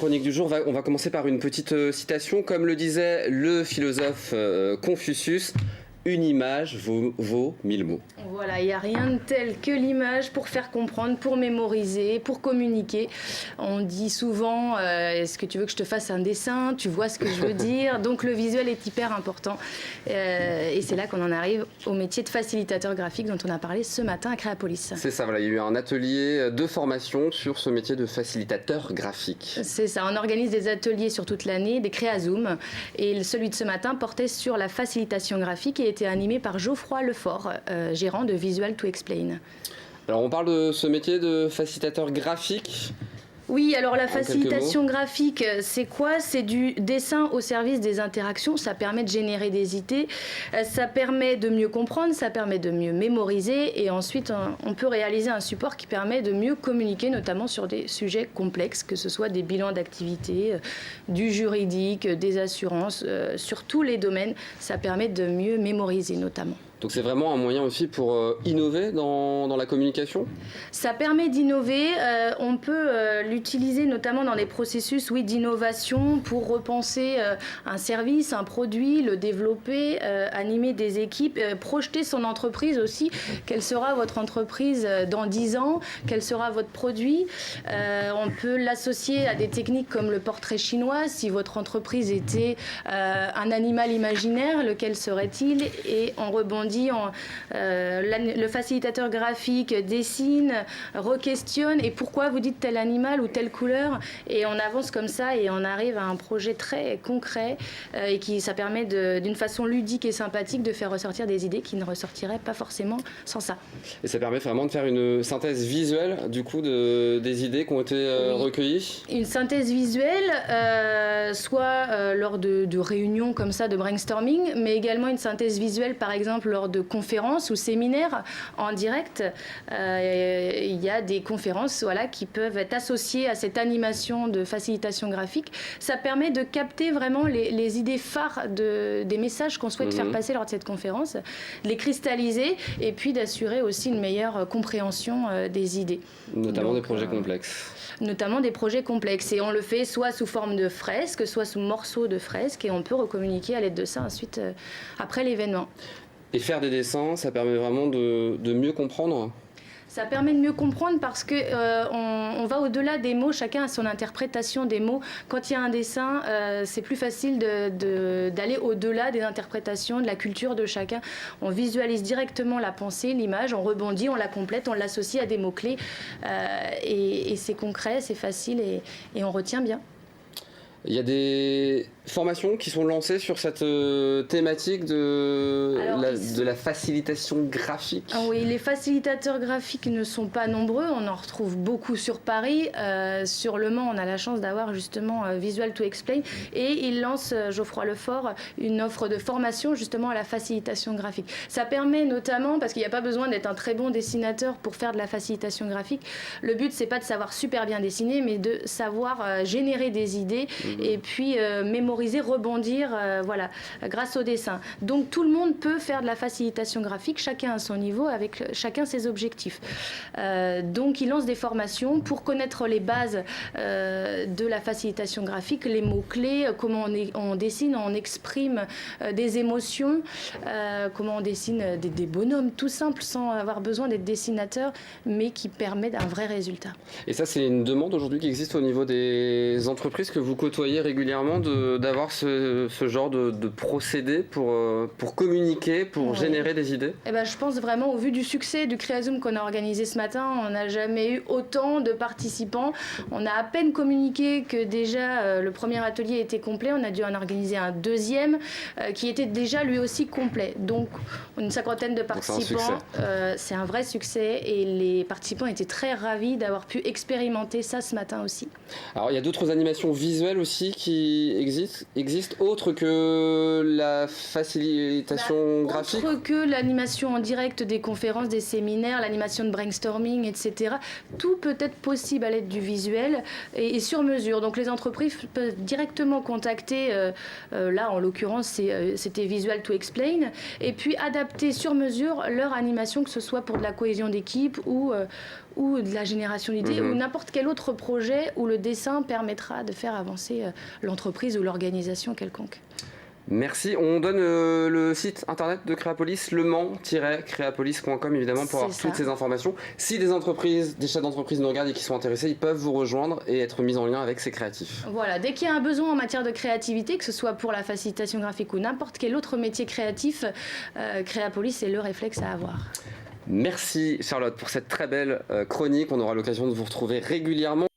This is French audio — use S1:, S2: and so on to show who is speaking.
S1: chronique du jour, on va commencer par une petite citation. Comme le disait le philosophe Confucius, une image vaut 1000 mots.
S2: Voilà, il n'y a rien de tel que l'image pour faire comprendre, pour mémoriser, pour communiquer. On dit souvent, est-ce que tu veux que je te fasse un dessin? Tu vois ce que je veux dire? Donc le visuel est hyper important. Et c'est là qu'on en arrive au métier de facilitateur graphique dont on a parlé ce matin à Créapolis.
S1: C'est ça, voilà, il y a eu un atelier de formation sur ce métier de facilitateur graphique.
S2: C'est ça, on organise des ateliers sur toute l'année, des Créazoom. Et celui de ce matin portait sur la facilitation graphique et était animé par Geoffroy Lefort, gérant de Visual to Explain.
S1: Alors on parle de ce métier de facilitateur graphique.
S2: Oui, alors la facilitation graphique, c'est quoi? C'est du dessin au service des interactions. Ça permet de générer des idées, ça permet de mieux comprendre, ça permet de mieux mémoriser et ensuite on peut réaliser un support qui permet de mieux communiquer, notamment sur des sujets complexes, que ce soit des bilans d'activité, du juridique, des assurances, sur tous les domaines. Ça permet de mieux mémoriser notamment.
S1: Donc c'est vraiment un moyen aussi pour innover dans la communication?
S2: Ça permet d'innover. On peut l'utiliser notamment dans des processus d'innovation pour repenser un service, un produit, le développer, animer des équipes, projeter son entreprise aussi. Quelle sera votre entreprise dans 10 ans? Quel sera votre produit? On peut l'associer à des techniques comme le portrait chinois. Si votre entreprise était un animal imaginaire, lequel serait-il? Et on rebondit. Le facilitateur graphique dessine, re-questionne et pourquoi vous dites tel animal ou telle couleur, et on avance comme ça et on arrive à un projet très concret et ça permet d'une façon ludique et sympathique de faire ressortir des idées qui ne ressortiraient pas forcément sans ça.
S1: Et ça permet vraiment de faire une synthèse visuelle du coup des idées qui ont été recueillies? Une
S2: synthèse visuelle, soit lors de réunions comme ça de brainstorming, mais également une synthèse visuelle par exemple lors de conférences ou séminaires en direct. Il y a des conférences qui peuvent être associées à cette animation de facilitation graphique. Ça permet de capter vraiment les idées phares des messages qu'on souhaite faire passer lors de cette conférence, de les cristalliser et puis d'assurer aussi une meilleure compréhension des idées.
S1: Notamment des projets complexes.
S2: Notamment des projets complexes. Et on le fait soit sous forme de fresques, soit sous morceaux de fresques, et on peut recommuniquer à l'aide de ça ensuite après l'événement.
S1: Et faire des dessins, ça permet vraiment de mieux comprendre?
S2: Ça permet de mieux comprendre parce que on va au-delà des mots, chacun a son interprétation des mots. Quand il y a un dessin, c'est plus facile d'aller au-delà des interprétations, de la culture de chacun. On visualise directement la pensée, l'image, on rebondit, on la complète, on l'associe à des mots-clés. Et c'est concret, c'est facile et on retient bien.
S1: Il y a des formations qui sont lancées sur cette thématique de la facilitation graphique.
S2: Ah oui, les facilitateurs graphiques ne sont pas nombreux, on en retrouve beaucoup sur Paris. Sur Le Mans, on a la chance d'avoir justement Visual to Explain et il lance, Geoffroy Lefort, une offre de formation justement à la facilitation graphique. Ça permet notamment, parce qu'il n'y a pas besoin d'être un très bon dessinateur pour faire de la facilitation graphique, le but c'est pas de savoir super bien dessiner, mais de savoir générer des idées et puis mémoriser, rebondir, grâce au dessin. Donc tout le monde peut faire de la facilitation graphique, chacun à son niveau, avec chacun ses objectifs. Donc il lance des formations pour connaître les bases de la facilitation graphique, les mots-clés, comment on dessine, on exprime des émotions, comment on dessine des bonhommes tout simples sans avoir besoin d'être dessinateur, mais qui permettent un vrai résultat.
S1: Et ça, c'est une demande aujourd'hui qui existe au niveau des entreprises que vous côtoyez régulièrement, d'avoir ce genre de procédé pour communiquer, pour générer des idées?
S2: Je pense vraiment, au vu du succès du Créazoom qu'on a organisé ce matin, on n'a jamais eu autant de participants. On a à peine communiqué que déjà le premier atelier était complet. On a dû en organiser un deuxième qui était déjà lui aussi complet. Donc une cinquantaine de participants. C'est un vrai succès et les participants étaient très ravis d'avoir pu expérimenter ça ce matin aussi.
S1: Alors il y a d'autres animations visuelles aussi qui existent autre que la facilitation graphique?
S2: Autre que l'animation en direct des conférences, des séminaires, l'animation de brainstorming, etc. Tout peut être possible à l'aide du visuel et sur mesure. Donc les entreprises peuvent directement contacter, là en l'occurrence c'était Visual to Explain, et puis adapter sur mesure leur animation, que ce soit pour de la cohésion d'équipe ou ou de la génération d'idées ou n'importe quel autre projet où le dessin permettra de faire avancer l'entreprise ou l'organisation quelconque.
S1: Merci. On donne le site internet de Créapolis, lemans-créapolis.com évidemment pour avoir toutes ces informations. Si des entreprises, des chefs d'entreprise nous regardent et qui sont intéressés, ils peuvent vous rejoindre et être mis en lien avec ces créatifs.
S2: Voilà, dès qu'il y a un besoin en matière de créativité, que ce soit pour la facilitation graphique ou n'importe quel autre métier créatif, Créapolis est le réflexe à avoir.
S1: Merci Charlotte pour cette très belle chronique. On aura l'occasion de vous retrouver régulièrement.